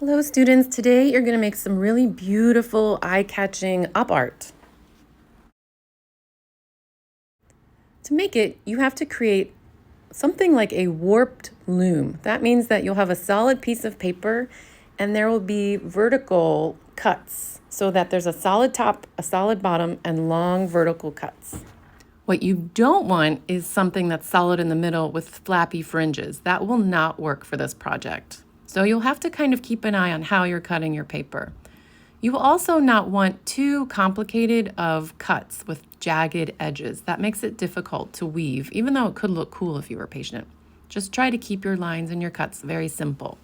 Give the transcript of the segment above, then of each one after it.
Hello students, today you're going to make some really beautiful eye-catching up art. To make it, you have to create something like a warped loom. That means that you'll have a solid piece of paper and there will be vertical cuts so that there's a solid top, a solid bottom, and long vertical cuts. What you don't want is something that's solid in the middle with flappy fringes. That will not work for this project. So you'll have to kind of keep an eye on how you're cutting your paper. You will also not want too complicated of cuts with jagged edges. That makes it difficult to weave, even though it could look cool if you were patient. Just try to keep your lines and your cuts very simple.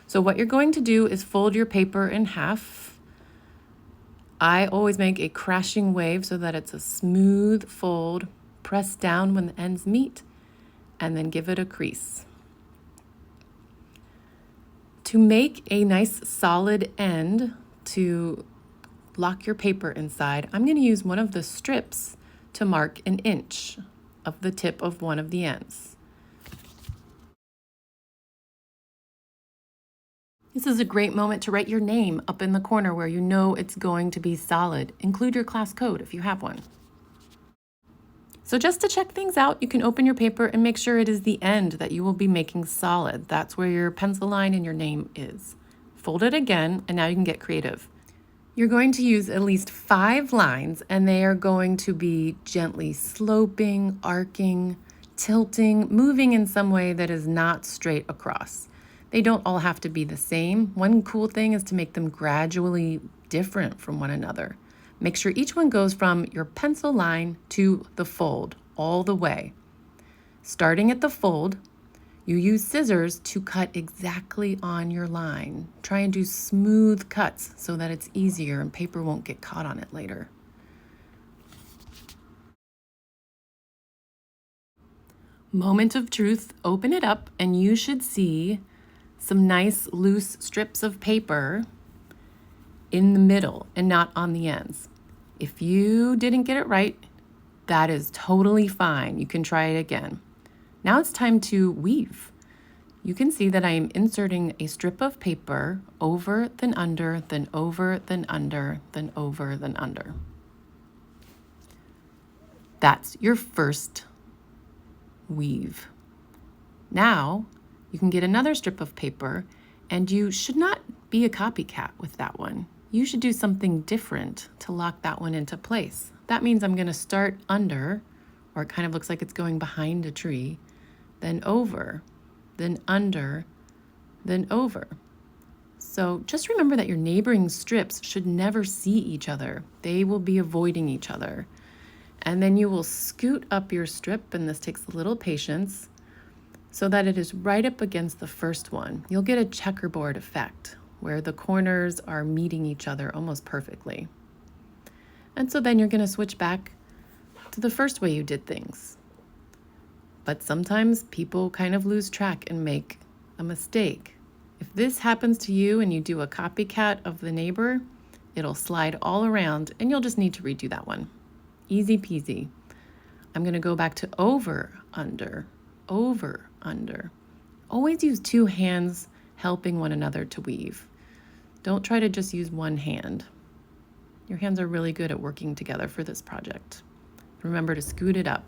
So what you're going to do is fold your paper in half. I always make a crashing wave so that it's a smooth fold. Press down when the ends meet, and then give it a crease. To make a nice solid end to lock your paper inside, I'm going to use one of the strips to mark an inch of the tip of one of the ends. This is a great moment to write your name up in the corner where you know it's going to be solid. Include your class code if you have one. So just to check things out, you can open your paper and make sure it is the end that you will be making solid. That's where your pencil line and your name is. Fold it again, and now you can get creative. You're going to use at least 5 lines, and they are going to be gently sloping, arcing, tilting, moving in some way that is not straight across. They don't all have to be the same. One cool thing is to make them gradually different from one another. Make sure each one goes from your pencil line to the fold all the way. Starting at the fold, you use scissors to cut exactly on your line. Try and do smooth cuts so that it's easier and paper won't get caught on it later. Moment of truth, open it up and you should see some nice loose strips of paper in the middle and not on the ends. If you didn't get it right, that is totally fine. You can try it again. Now it's time to weave. You can see that I am inserting a strip of paper over, then under, then over, then under, then over, then under. That's your first weave. Now you can get another strip of paper, and you should not be a copycat with that one. You should do something different to lock that one into place. That means I'm going to start under, or it kind of looks like it's going behind a tree, then over, then under, then over. So just remember that your neighboring strips should never see each other. They will be avoiding each other. And then you will scoot up your strip, and this takes a little patience, so that it is right up against the first one. You'll get a checkerboard effect where the corners are meeting each other almost perfectly. And so then you're going to switch back to the first way you did things. But sometimes people kind of lose track and make a mistake. If this happens to you and you do a copycat of the neighbor, it'll slide all around and you'll just need to redo that one. Easy peasy. I'm going to go back to over, under, over, under. Always use 2 hands helping one another to weave. Don't try to just use one hand. Your hands are really good at working together for this project. Remember to scoot it up.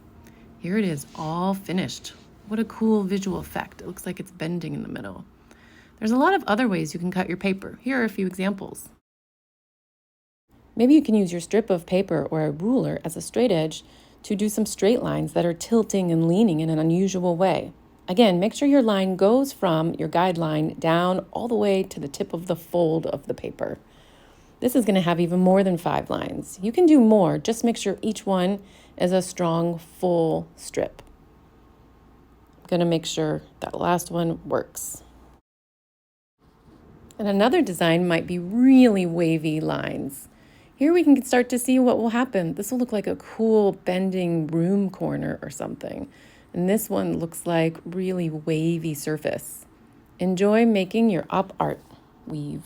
Here it is, all finished. What a cool visual effect. It looks like it's bending in the middle. There's a lot of other ways you can cut your paper. Here are a few examples. Maybe you can use your strip of paper or a ruler as a straight edge to do some straight lines that are tilting and leaning in an unusual way. Again, make sure your line goes from your guideline down all the way to the tip of the fold of the paper. This is going to have even more than 5 lines. You can do more, just make sure each one is a strong, full strip. I'm going to make sure that last one works. And another design might be really wavy lines. Here we can start to see what will happen. This will look like a cool bending room corner or something. And this one looks like really wavy surface. Enjoy making your OpArtWeave.